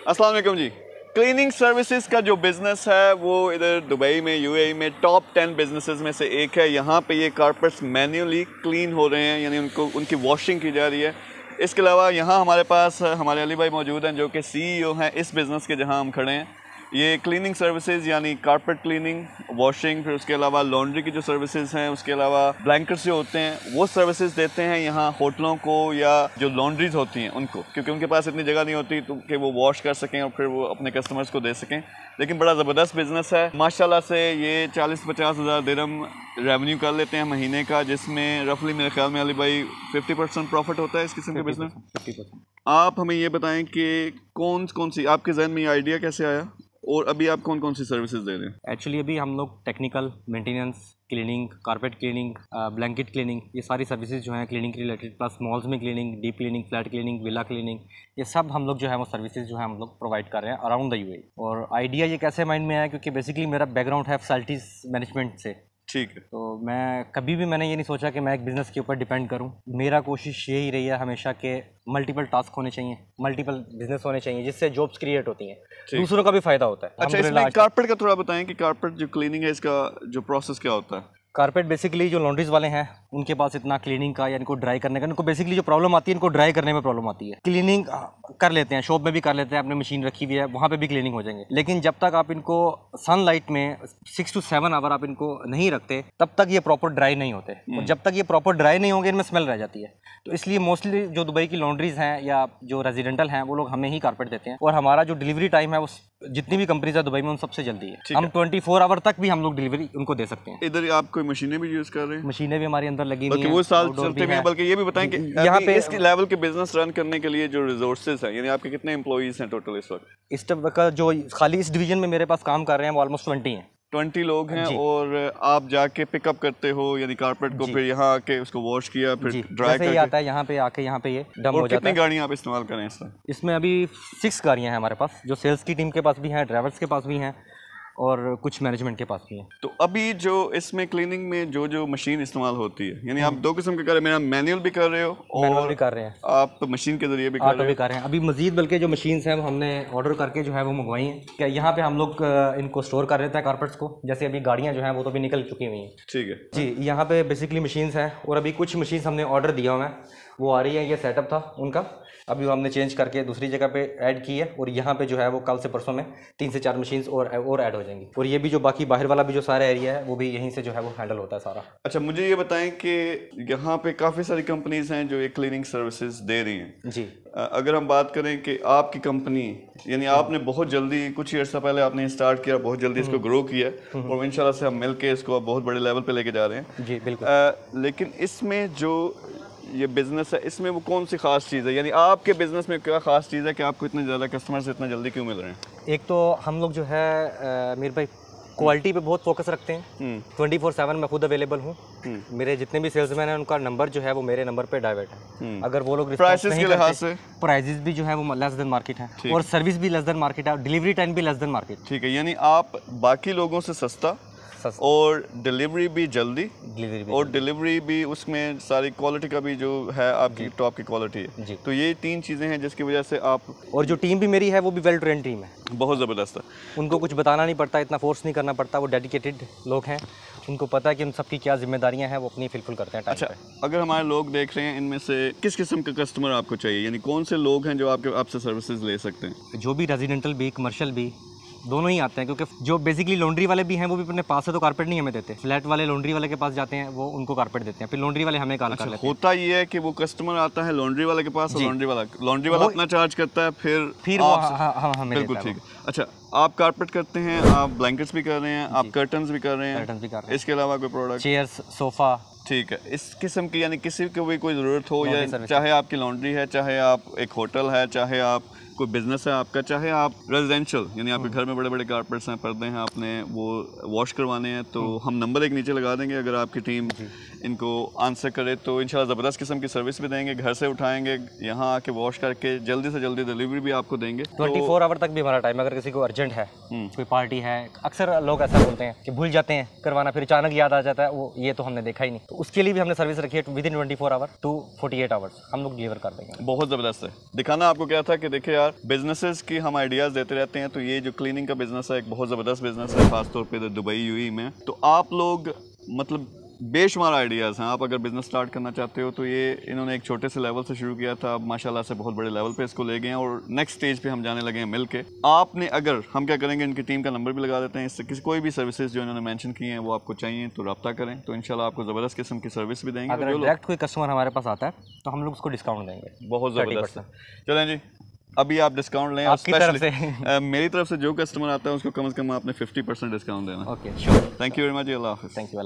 अस्सलाम वालेकुम जी। Cleaning services का जो बिज़नेस है वो इधर दुबई में यूएई में टॉप 10 बिजनेसेस में से एक है। यहाँ पे ये कारपेट्स मैन्युअली क्लीन हो रहे हैं, यानी उनकी वॉशिंग की जा रही है। इसके अलावा यहाँ हमारे पास हमारे अली भाई मौजूद हैं जो कि सीईओ हैं इस बिज़नेस के, जहाँ हम खड़े हैं। ये क्लीनिंग सर्विसेज यानी कारपेट क्लीनिंग, वॉशिंग, फिर उसके अलावा लॉन्ड्री की जो सर्विसेज हैं, उसके अलावा ब्लैंकेट्स जो होते हैं वो सर्विसेज देते हैं यहाँ होटलों को या जो लॉन्ड्रीज होती हैं उनको, क्योंकि उनके पास इतनी जगह नहीं होती तो कि वो वॉश कर सकें और फिर वो अपने कस्टमर्स को दे सकें। लेकिन बड़ा ज़बरदस्त बिज़नेस है माशाल्लाह से। ये 40-50 हज़ार दिरहम रेवेन्यू कर लेते हैं महीने का, जिसमें रफली मेरे ख्याल में अली भाई 50% प्रॉफिट होता है इस किस्म के बिज़नेस। 50%। आप हमें ये बताएं कि कौन सी आपके जहन में ये आइडिया कैसे आया और अभी आप कौन कौन सी सर्विसेज दे रहे हैं? एक्चुअली अभी हम लोग technical, maintenance, cleaning, carpet cleaning, blanket cleaning, ये सारी सर्विसेज जो हैं क्लीनिंग के रिलेटेड, प्लस मॉल्स में cleaning, deep cleaning, flat cleaning, villa cleaning, ये सब हम लोग जो है वो सर्विसेज जो है हम लोग प्रोवाइड कर रहे हैं अराउंड द यूएई। और आइडिया ये कैसे माइंड में आया, क्योंकि बेसिकली मेरा बैकग्राउंड है फैसिलिटीज़ मैनेजमेंट से। ठीक है। तो मैं कभी भी मैंने ये नहीं सोचा कि मैं एक बिज़नेस के ऊपर डिपेंड करूं। मेरा कोशिश यही रही है हमेशा कि मल्टीपल टास्क होने चाहिए, मल्टीपल बिजनेस होने चाहिए, जिससे जॉब्स क्रिएट होती हैं, दूसरों का भी फायदा होता है। अच्छा, इसमें कारपेट का थोड़ा बताएं कि कारपेट जो क्लीनिंग है इसका जो प्रोसेस क्या होता है? कारपेट बेसिकली जो लॉन्ड्रीज वाले हैं उनके पास इतना क्लीनिंग का या इनको ड्राई करने का, इनको बेसिकली जो प्रॉब्लम आती है इनको ड्राई करने में प्रॉब्लम आती है। क्लीनिंग कर लेते हैं, शॉप में भी कर लेते हैं, अपनी मशीन रखी हुई है वहाँ पे भी क्लीनिंग हो जाएंगे, लेकिन जब तक आप इनको सनलाइट में 6 to 7 आवर आप इनको नहीं रखते तब तक ये प्रॉपर ड्राई नहीं होते, और जब तक ये प्रॉपर ड्राई नहीं होंगे इनमें स्मेल रह जाती है। तो इसलिए मोस्टली जो दुबई की लॉन्ड्रीज हैं या जो रेजिडेंटल हैं वो लोग हमें ही कारपेट देते हैं, और हमारा जो डिलीवरी टाइम है वो जितनी भी कंपनीज है दुबई में उन सबसे जल्दी है। हम 24 आवर तक भी हम लोग डिलीवरी उनको दे सकते हैं। इधर आप कोई मशीनें भी यूज कर रहे हैं? मशीनें भी हमारी अंदर लगी हुई हैं, वो साल चलते हैं। बल्कि ये भी बताएं कि यहाँ पे इस लेवल के बिजनेस रन करने के लिए जो रिसोर्सेज हैं, यानी आपके कितने एम्प्लॉइज हैं टोटल इस वक्त? इस टाइप का जो खाली इस डिवीजन में मेरे पास काम कर रहे हैं वो ऑलमोस्ट 20 हैं। 20 लोग हैं। और आप जाके पिकअप करते हो यानी कारपेट को, फिर यहाँ आके उसको वॉश किया, फिर ड्राई करके आता है यहाँ पे आके, यहाँ पे ये डम हो जाता है। कितनी गाड़ियाँ आप इस्तेमाल करें इसमें? इसमें अभी 6 गाड़ियाँ हैं हमारे पास, जो सेल्स की टीम के पास भी हैं, ड्राइवर्स के पास भी हैं और कुछ मैनेजमेंट के पास भी है। तो अभी जो इसमें क्लीनिंग में जो मशीन इस्तेमाल होती है, यानी आप दो किस्म के कर रहे हैं, मैनुअल भी कर रहे हो और भी कर रहे हैं, आप मशीन के जरिए भी कर रहे हैं। अभी मजीद बल्कि जो मशीन्स हैं वो हमने ऑर्डर करके जो है वो मंगवाई हैं, क्या यहाँ पे हम लोग इनको स्टोर कर देते हैं कारपेट्स को। जैसे अभी गाड़ियाँ जो हैं वो तो भी निकल चुकी हुई हैं। ठीक है जी, यहाँ पे बेसिकली मशीन्स हैं और अभी कुछ मशीन्स हमने ऑर्डर दिया हुआ है, वो आ रही है। ये सेटअप था उनका, अभी वो हमने चेंज करके दूसरी जगह पे ऐड की है, और यहाँ पे जो है वो कल से परसों में 3 से 4 मशीन्स और ऐड हो जाएंगी। और ये भी जो बाकी बाहर वाला भी जो सारा एरिया है वो भी यहीं से जो है वो हैंडल होता है सारा। अच्छा, मुझे ये बताएं कि यहाँ पे काफ़ी सारी कंपनीज हैं जो ये क्लीनिंग सर्विसेज दे रही हैं। जी, अगर हम बात करें कि आपकी कंपनी, यानी आपने बहुत जल्दी कुछ ही अर्सा पहले आपने स्टार्ट किया, बहुत जल्दी इसको ग्रो किया और इंशाल्लाह से हम मिलके इसको बहुत बड़े लेवल पे लेके जा रहे हैं। जी बिल्कुल। लेकिन इसमें जो ये बिज़नेस है, इसमें वो कौन सी खास चीज़ है, यानी आपके बिज़नेस में क्या खास चीज़ है कि आपको इतने ज़्यादा कस्टमर से इतना जल्दी क्यों मिल रहे हैं? एक तो हम लोग जो है मीर भाई क्वालिटी पे बहुत फोकस रखते हैं। 24/7 मैं खुद अवेलेबल हूँ। मेरे जितने भी सेल्समैन हैं उनका नंबर जो है वो मेरे नंबर पे डाइवर्ट है। अगर वो लोग प्राइसेस के लिहाज से, प्राइजेस भी जो है वो लेस देन मार्केट है और सर्विस भी लेस देन मार्केट है, डिलीवरी टाइम भी लेस देन मार्केट। ठीक है, यानी आप बाकी लोगों से सस्ता और डिलीवरी भी जल्दी, डिलीवरी भी उसमें सारी क्वालिटी का भी जो है आपकी टॉप की क्वालिटी है। तो ये 3 चीज़ें हैं जिसकी वजह से आप, और जो टीम भी मेरी है वो भी वेल ट्रेन टीम है, बहुत ज़बरदस्त है। उनको कुछ बताना नहीं पड़ता, इतना फोर्स नहीं करना पड़ता, वो डेडिकेटेड लोग हैं, उनको पता है कि उन सबकी क्या जिम्मेदारियां हैं, वो अपनी फुलफिल करते हैं। अच्छा, अगर हमारे लोग देख रहे हैं, इनमें से किस किस्म का कस्टमर आपको चाहिए, यानी कौन से लोग हैं जो आपसे सर्विसेज ले सकते हैं? जो भी रेजिडेंटल भी, कमर्शियल भी, दोनों ही आते हैं, क्योंकि जो बेसिकली लॉन्ड्री वाले भी हैं वो भी अपने पास से तो कारपेट नहीं हमें देते। फ्लैट वाले लॉन्ड्री वाले के पास जाते हैं, वो उनको कारपेट देते हैं, फिर लॉन्ड्री वाले हमें कॉल कर लेते हैं। होता ये है कि वो कस्टमर आता है लॉन्ड्री वाले के पास और लॉन्ड्री वाला अपना चार्ज करता है, फिर हमें बिल्कुल ठीक है। अच्छा, आप कारपेट करते हैं, आप ब्लैंकेट्स भी कर रहे हैं, आप कर्टन्स भी कर रहे हैं, इसके अलावा कोई प्रोडक्ट? Chairs, sofa. ठीक है, इस किस्म की, यानी किसी को भी कोई ज़रूरत हो, या चाहे आपकी लॉन्ड्री है, चाहे आप एक होटल है, चाहे आप कोई बिजनेस है आपका, चाहे आप रेजिडेंशियल, यानी आपके घर में बड़े बड़े कारपेट्स हैं, पर्दे हैं, आपने वो वॉश करवाने हैं, तो हम नंबर एक नीचे लगा देंगे। अगर आपकी टीम इनको आंसर करे तो इंशाल्लाह ज़बरदस्त किस्म की सर्विस भी देंगे, घर से उठाएंगे, यहाँ आके वॉश करके जल्दी से जल्दी डिलीवरी भी आपको देंगे। 24 आवर तक भी हमारा टाइम, अगर किसी को अर्जेंट है, कोई पार्टी है, अक्सर लोग ऐसा बोलते हैं कि भूल जाते हैं करवाना, फिर अचानक याद आ जाता है, वो ये तो हमने देखा ही नहीं, तो उसके लिए भी हमने सर्विस रखी है। विदिन 24 आवर टू 48 आवर्स हम लोग डिलीवर कर देंगे। बहुत ज़बरदस्त है। दिखाना आपको क्या था कि देखिए यार, बार बिजनेसेस की हम आइडियाज़ देते रहते हैं। तो ये जो क्लीनिंग का बिज़नेस है एक बहुत ज़बरदस्त बिज़नेस है, ख़ासतौर पे इधर दुबई यूएई में। तो आप लोग मतलब बेशुमार आइडियाज़ हैं, आप अगर बिज़नेस स्टार्ट करना चाहते हो तो ये इन्होंने एक छोटे से लेवल से शुरू किया था, अब माशाल्लाह से बहुत बड़े लेवल पे इसको ले गए हैं और नेक्स्ट स्टेज पे हम जाने लगे हैं मिल के। आपने अगर हम क्या करेंगे, इनकी टीम का नंबर भी लगा देते हैं, इससे किसी कोई भी सर्विसेज जो इन्होंने मेंशन की हैं वो आपको चाहिए तो रब्ता करें, तो इंशाल्लाह आपको ज़बरदस्त किस्म की सर्विस भी देंगे। अगर डायरेक्ट कोई कस्टमर हमारे पास आता है तो हम लोग उसको डिस्काउंट देंगे बहुत ज़बरदस्त। चलें जी, अभी आप डिस्काउंट लें, आपकी तरफ से मेरी तरफ से जो कस्टमर आता है उसको कम से कम आपने 50% डिस्काउंट देना। Okay, sure. Thank you very much, अल्लाह हाफ़िज़। Thank you.